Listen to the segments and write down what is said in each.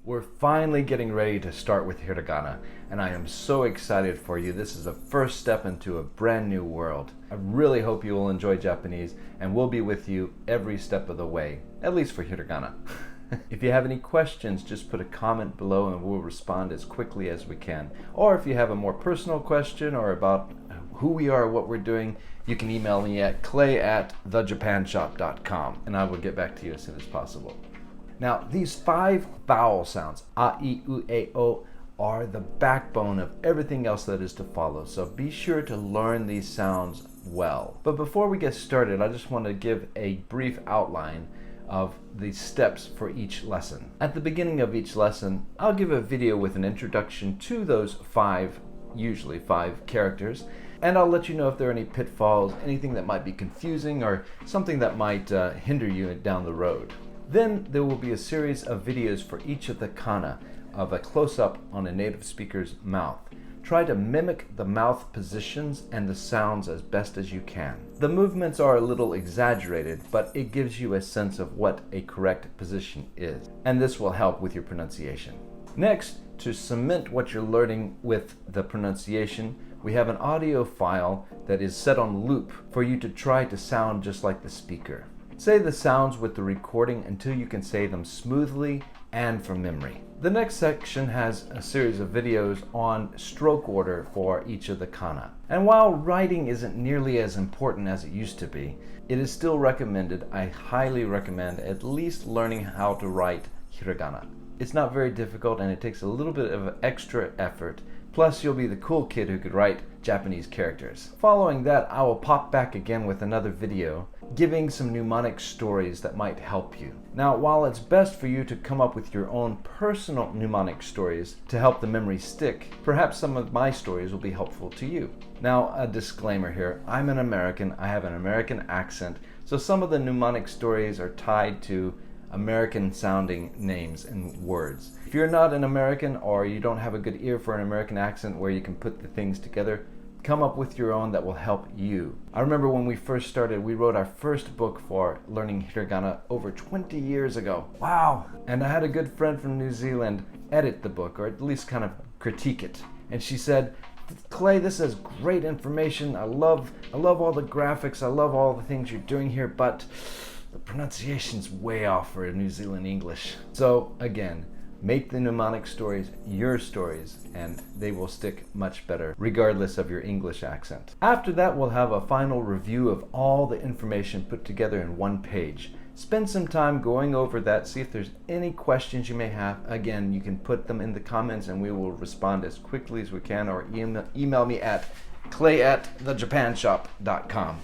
We're finally getting ready to start with hiragana, and I am so excited for you. This is the first step into a brand new world. I really hope you will enjoy Japanese, and we'll be with you every step of the way, at least for hiragana. If you have any questions, just put a comment below and we'll respond as quickly as we can. Or if you have a more personal question or about who we are, what we're doing, you can email me at clay@thejapanshop.com and I will get back to you as soon as possible. Now, these 5 vowel sounds, a, I, U, E, O, are the backbone of everything else that is to follow. So be sure to learn these sounds well. But before we get started, I just want to give a brief outline of the steps for each lesson. At the beginning of each lesson, I'll give a video with an introduction to those usually five characters, and I'll let you know if there are any pitfalls, anything that might be confusing, or something that might hinder you down the road. Then there will be a series of videos for each of the kana of a close-up on a native speaker's mouth. Try to mimic the mouth positions and the sounds as best as you can. The movements are a little exaggerated, but it gives you a sense of what a correct position is, and this will help with your pronunciation. Next, to cement what you're learning with the pronunciation, we have an audio file that is set on loop for you to try to sound just like the speaker. Say the sounds with the recording until you can say them smoothly and from memory. The next section has a series of videos on stroke order for each of the kana. And while writing isn't nearly as important as it used to be, it is still recommended. I highly recommend at least learning how to write hiragana. It's not very difficult and it takes a little bit of extra effort. Plus, you'll be the cool kid who could write Japanese characters. Following that, I will pop back again with another video giving some mnemonic stories that might help you. Now, while it's best for you to come up with your own personal mnemonic stories to help the memory stick, perhaps some of my stories will be helpful to you. Now, a disclaimer here. I'm an American. I have an American accent, so some of the mnemonic stories are tied to American sounding names and words. If you're not an American or you don't have a good ear for an American accent where you can put the things together, come up with your own that will help you. I remember when we first started, we wrote our first book for learning hiragana over 20 years ago. Wow! And I had a good friend from New Zealand edit the book, or at least kind of critique it. And she said, "Clay, this is great information. I love all the graphics. I love all the things you're doing here, but the pronunciation's way off for New Zealand English." So again, make the mnemonic stories your stories and they will stick much better regardless of your English accent. After that, we'll have a final review of all the information put together in one page. Spend some time going over that, see if there's any questions you may have. Again, you can put them in the comments and we will respond as quickly as we can, or email me at clay@thejapanshop.com.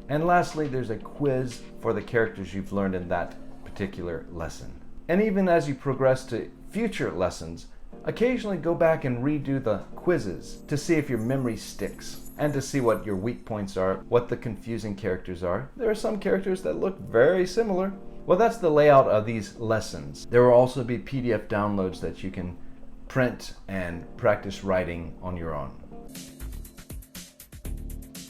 And lastly, there's a quiz for the characters you've learned in that particular lesson. And even as you progress to future lessons, occasionally go back and redo the quizzes to see if your memory sticks and to see what your weak points are, what the confusing characters are. There are some characters that look very similar. Well, that's the layout of these lessons. There will also be PDF downloads that you can print and practice writing on your own.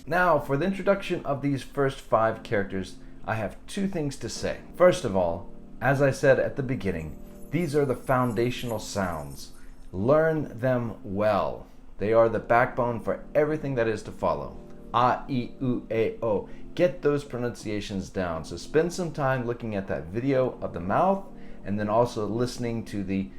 Now, for the introduction of these first 5 characters, I have 2 things to say. First of all, as I said at the beginning, these are the foundational sounds. Learn them well. They are the backbone for everything that is to follow. A, I, U, E, O. Get those pronunciations down. So spend some time looking at that video of the mouth and then also listening to the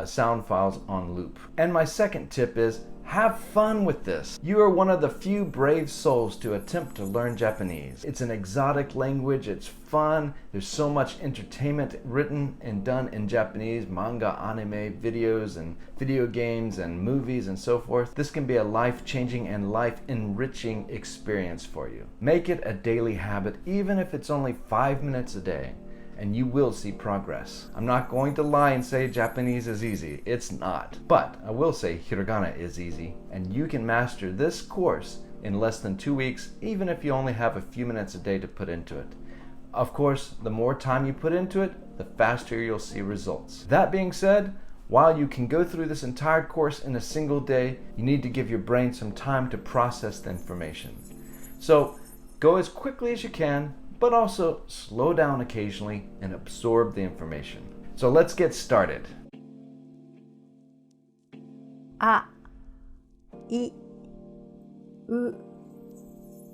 sound files on loop. And my second tip is, have fun with this. You are one of the few brave souls to attempt to learn Japanese. It's an exotic language, it's fun, there's so much entertainment written and done in Japanese, manga, anime, videos, and video games, and movies, and so forth. This can be a life-changing and life-enriching experience for you. Make it a daily habit, even if it's only 5 minutes a day, and you will see progress. I'm not going to lie and say Japanese is easy. It's not. But I will say hiragana is easy, and you can master this course in less than 2 weeks, even if you only have a few minutes a day to put into it. Of course, the more time you put into it, the faster you'll see results. That being said, while you can go through this entire course in a single day, you need to give your brain some time to process the information. So go as quickly as you can, but also slow down occasionally and absorb the information. So let's get started. あいう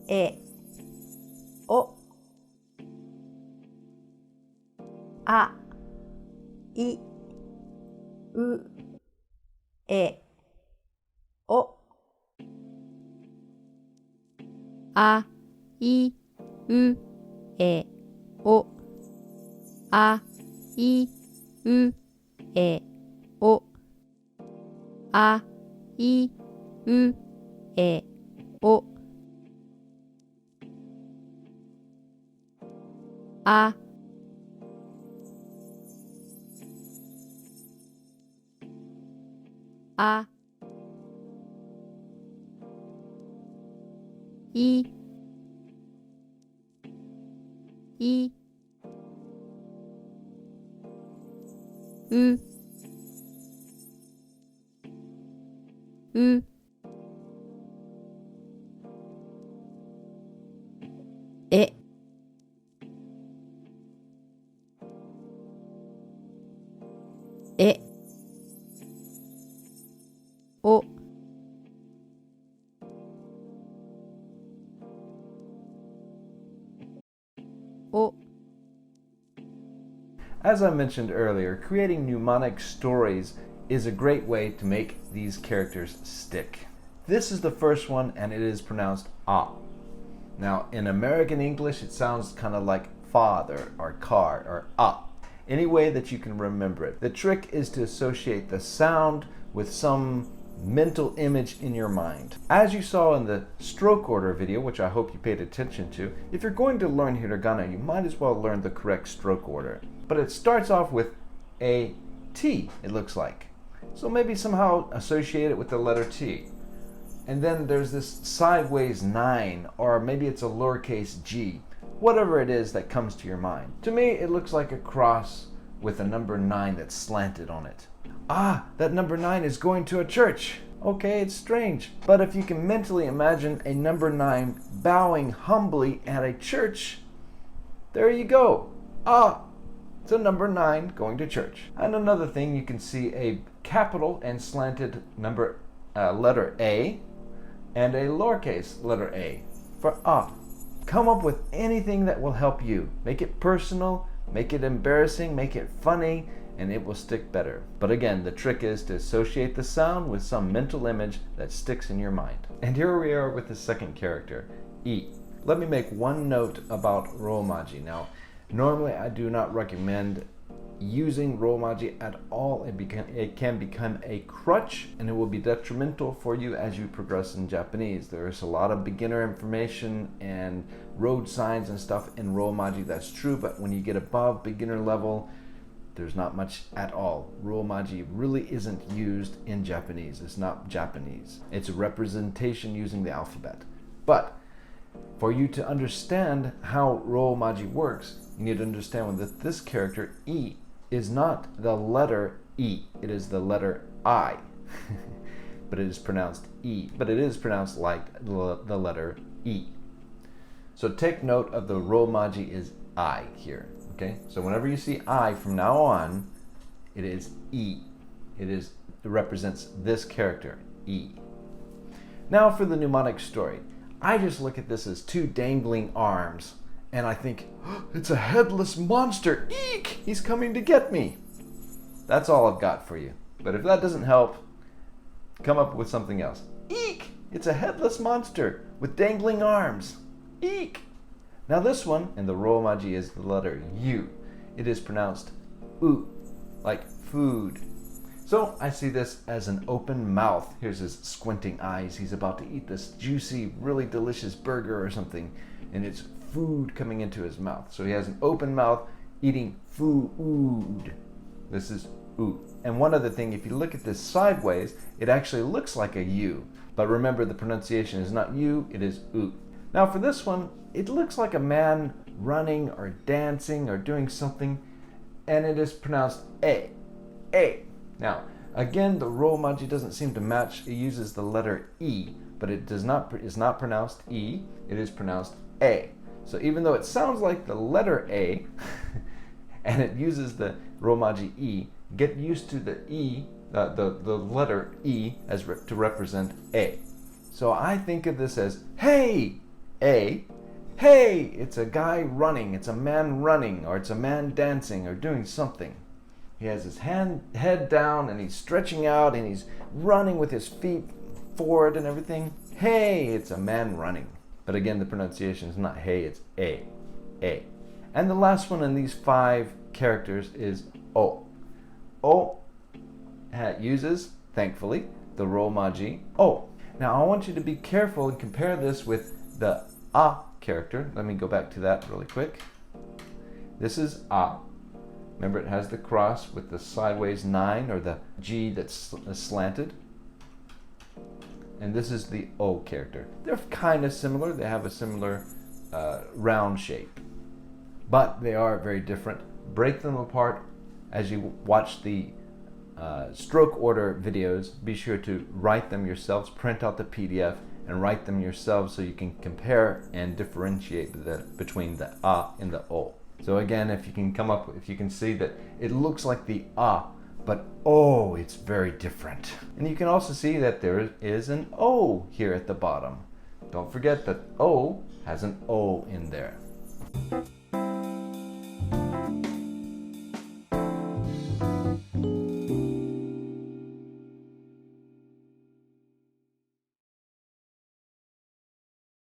えおあいうえおあいうえおあいうえおあいうえおああいうええおお As I mentioned earlier, creating mnemonic stories is a great way to make these characters stick. This is the first one, and it is pronounced ah. Now, in American English, it sounds kind of like father or car or ah. Any way that you can remember it. The trick is to associate the sound with some mental image in your mind. As you saw in the stroke order video, which I hope you paid attention to, if you're going to learn hiragana, you might as well learn the correct stroke order. But it starts off with a T, it looks like. So maybe somehow associate it with the letter T. And then there's this sideways 9, or maybe it's a lowercase g. Whatever it is that comes to your mind. To me, it looks like a cross with a number 9 that's slanted on it. Ah, that number 9 is going to a church. Okay, it's strange. But if you can mentally imagine a number 9 bowing humbly at a church, there you go. Ah, it's a number 9 going to church. And another thing, you can see a capital and slanted letter A and a lowercase letter a for ah. Come up with anything that will help you. Make it personal, make it embarrassing, make it funny, and it will stick better. But again, the trick is to associate the sound with some mental image that sticks in your mind. And here we are with the second character, E. Let me make one note about romaji. Now, normally I do not recommend using romaji at all. It can become a crutch, and it will be detrimental for you as you progress in Japanese. There's a lot of beginner information and road signs and stuff in romaji, that's true, but when you get above beginner level, there's not much at all. Romaji really isn't used in Japanese. It's not Japanese. It's a representation using the alphabet. But for you to understand how romaji works, you need to understand that this character, E, is not the letter E. It is the letter I. But it is pronounced E. But it is pronounced like the letter E. So take note of the romaji is I here. Okay? So whenever you see I from now on, it is E. It represents this character, E. Now for the mnemonic story. I just look at this as two dangling arms, and I think, oh, it's a headless monster. Eek! He's coming to get me. That's all I've got for you. But if that doesn't help, come up with something else. Eek! It's a headless monster with dangling arms. Eek! Now this one, and the romaji is the letter U. It is pronounced U, like food. So I see this as an open mouth. Here's his squinting eyes. He's about to eat this juicy, really delicious burger or something, and it's food coming into his mouth. So he has an open mouth eating food. This is U. And one other thing, if you look at this sideways, it actually looks like a U. But remember, the pronunciation is not U, it is U. Now for this one, it looks like a man running or dancing or doing something, and it is pronounced A. A. Now, again, the romaji doesn't seem to match. It uses the letter E, but it is not pronounced E, it is pronounced A. So even though it sounds like the letter A, and it uses the romaji E, get used to the E the letter E as to represent A. So I think of this as, hey, A. Hey, it's a guy running, it's a man running, or it's a man dancing or doing something. He has his head down and he's stretching out and he's running with his feet forward and everything. Hey, it's a man running. But again, the pronunciation is not hey, it's A. A. And the last one in these 5 characters is O. O uses, thankfully, the romaji O. Now I want you to be careful and compare this with the A character. Let me go back to that really quick. This is A. Remember, it has the cross with the sideways 9 or the G that's slanted. And this is the O character. They're kind of similar. They have a similar round shape. But they are very different. Break them apart as you watch the stroke order videos. Be sure to write them yourselves, print out the PDF, and write them yourselves so you can compare and differentiate between the A and the O. So again, if you can see that it looks like the A, but oh, it's very different. And you can also see that there is an O here at the bottom. Don't forget that O has an O in there.